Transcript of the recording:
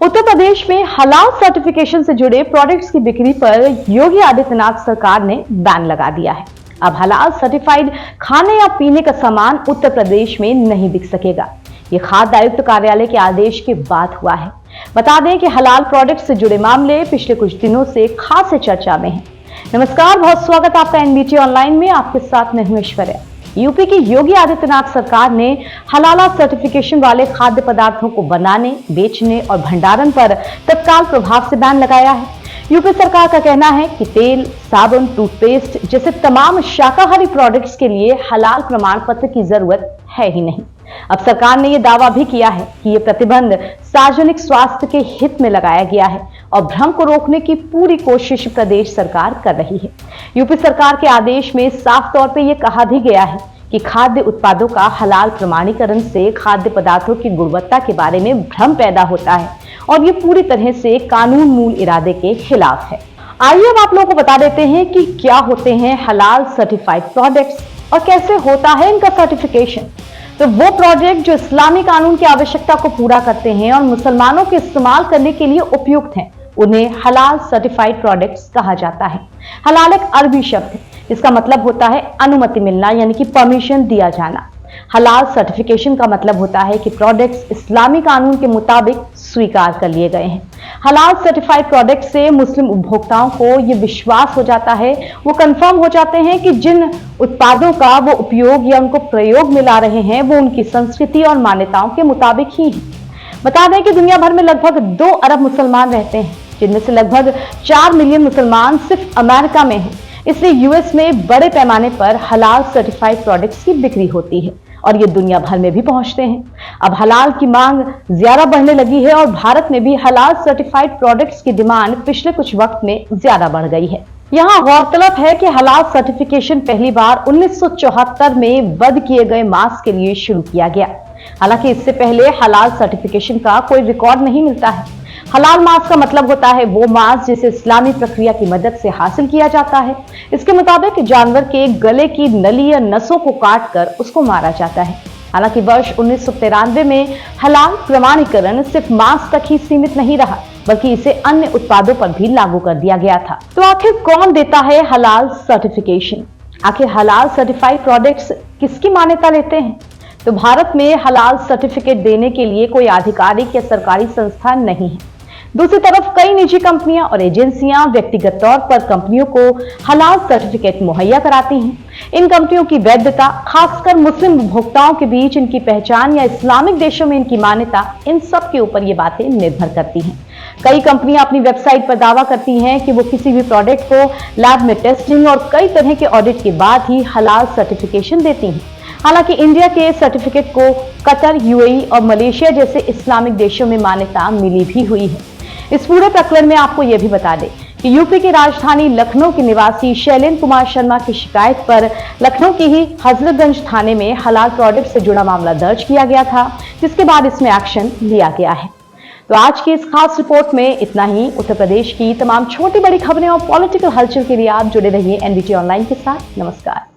उत्तर प्रदेश में हलाल सर्टिफिकेशन से जुड़े प्रोडक्ट्स की बिक्री पर योगी आदित्यनाथ सरकार ने बैन लगा दिया है। अब हलाल सर्टिफाइड खाने या पीने का सामान उत्तर प्रदेश में नहीं बिक सकेगा। ये खाद्य आयुक्त कार्यालय के आदेश के बाद हुआ है। बता दें कि हलाल प्रोडक्ट्स से जुड़े मामले पिछले कुछ दिनों से खासे चर्चा में हैं। नमस्कार, बहुत स्वागत आपका एनबीटी ऑनलाइन में। आपके साथ मैं हूं ऐश्वर्या। यूपी की योगी आदित्यनाथ सरकार ने हलाला सर्टिफिकेशन वाले खाद्य पदार्थों को बनाने, बेचने और भंडारण पर तत्काल प्रभाव से बैन लगाया है। यूपी सरकार का कहना है कि तेल, साबुन, टूथपेस्ट जैसे तमाम शाकाहारी प्रोडक्ट्स के लिए हलाल प्रमाण पत्र की जरूरत है ही नहीं। अब सरकार ने यह दावा भी किया है कि यह प्रतिबंध सार्वजनिक स्वास्थ्य के हित में लगाया गया है और भ्रम को रोकने की पूरी कोशिश प्रदेश सरकार कर रही है। यूपी सरकार के आदेश में साफ तौर पे यह कहा भी गया है कि खाद्य उत्पादों का हलाल प्रमाणीकरण से खाद्य पदार्थों की गुणवत्ता के बारे में भ्रम पैदा होता है और ये पूरी तरह से कानून मूल इरादे के खिलाफ है। आइए अब आप लोगों को बता देते हैं कि क्या होते हैं हलाल सर्टिफाइड प्रोडक्ट्स और कैसे होता है इनका सर्टिफिकेशन। तो वो प्रोडक्ट जो इस्लामी कानून की आवश्यकता को पूरा करते हैं और मुसलमानों के इस्तेमाल करने के लिए उपयुक्त हैं, उन्हें हलाल सर्टिफाइड प्रोडक्ट्स कहा जाता है। हलाल एक अरबी शब्द है, इसका मतलब होता है अनुमति मिलना, यानी कि परमिशन दिया जाना। हलाल सर्टिफिकेशन का मतलब होता है कि प्रोडक्ट्स इस्लामी कानून के मुताबिक स्वीकार कर लिए गए हैं। हलाल सर्टिफाइड प्रोडक्ट से मुस्लिम उपभोक्ताओं को यह विश्वास हो जाता है, वो कंफर्म हो जाते हैं कि जिन उत्पादों का वो उपयोग या उनको प्रयोग में ला रहे हैं वो उनकी संस्कृति और मान्यताओं के मुताबिक ही है। बता दें कि दुनिया भर में लगभग 2 अरब मुसलमान रहते हैं, जिनमें से लगभग 4 मिलियन मुसलमान सिर्फ अमेरिका में हैं। इसलिए यूएस में बड़े पैमाने पर हलाल सर्टिफाइड प्रोडक्ट्स की बिक्री होती है और ये दुनिया भर में भी पहुंचते हैं। अब हलाल की मांग ज्यादा बढ़ने लगी है और भारत में भी हलाल सर्टिफाइड प्रोडक्ट्स की डिमांड पिछले कुछ वक्त में ज्यादा बढ़ गई है। यहाँ गौरतलब है कि हलाल सर्टिफिकेशन पहली बार 1974 में बंद किए गए मांस के लिए शुरू किया गया। हालांकि इससे पहले हलाल सर्टिफिकेशन का कोई रिकॉर्ड नहीं मिलता है। हलाल मांस का मतलब होता है वो मांस जिसे इस्लामी प्रक्रिया की मदद से हासिल किया जाता है। इसके मुताबिक जानवर के गले की नली या नसों को काटकर उसको मारा जाता है। हालांकि वर्ष 1993 में हलाल प्रमाणीकरण सिर्फ मांस तक ही सीमित नहीं रहा, बल्कि इसे अन्य उत्पादों पर भी लागू कर दिया गया था। तो आखिर कौन देता है हलाल सर्टिफिकेशन? आखिर हलाल सर्टिफाइड प्रोडक्ट्स किसकी मान्यता लेते हैं? तो भारत में हलाल सर्टिफिकेट देने के लिए कोई आधिकारिक या सरकारी संस्था नहीं है। दूसरी तरफ कई निजी कंपनियां और एजेंसियां व्यक्तिगत तौर पर कंपनियों को हलाल सर्टिफिकेट मुहैया कराती हैं। इन कंपनियों की वैधता, खासकर मुस्लिम उपभोक्ताओं के बीच इनकी पहचान या इस्लामिक देशों में इनकी मान्यता, इन सब के ऊपर ये बातें निर्भर करती हैं। कई कंपनियां अपनी वेबसाइट पर दावा करती हैं कि वो किसी भी प्रोडक्ट को लैब में टेस्टिंग और कई तरह के ऑडिट के बाद ही हलाल सर्टिफिकेशन देती हैं। हालांकि इंडिया के सर्टिफिकेट को कतर, यूएई और मलेशिया जैसे इस्लामिक देशों में मान्यता मिली भी हुई है। इस पूरे प्रकरण में आपको यह भी बता दें कि यूपी की राजधानी लखनऊ के निवासी शैलेंद्र कुमार शर्मा की शिकायत पर लखनऊ की ही हजरतगंज थाने में हलाल प्रोडक्ट से जुड़ा मामला दर्ज किया गया था, जिसके बाद इसमें एक्शन लिया गया है। तो आज की इस खास रिपोर्ट में इतना ही। उत्तर प्रदेश की तमाम छोटी बड़ी खबरें और पॉलिटिकल हलचल के लिए आप जुड़े रहिए एनबीटी ऑनलाइन के साथ। नमस्कार।